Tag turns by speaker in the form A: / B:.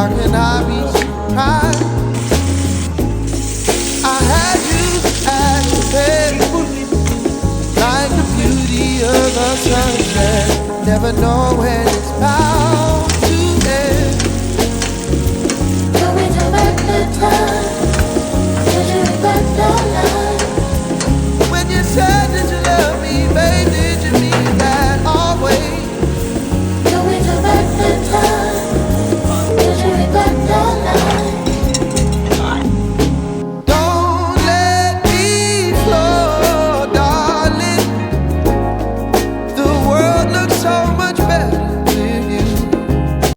A: How can I be surprised? I had you as a pet, like the beauty of a sunset. Never know when it's bound to end.
B: Can we turn back the time?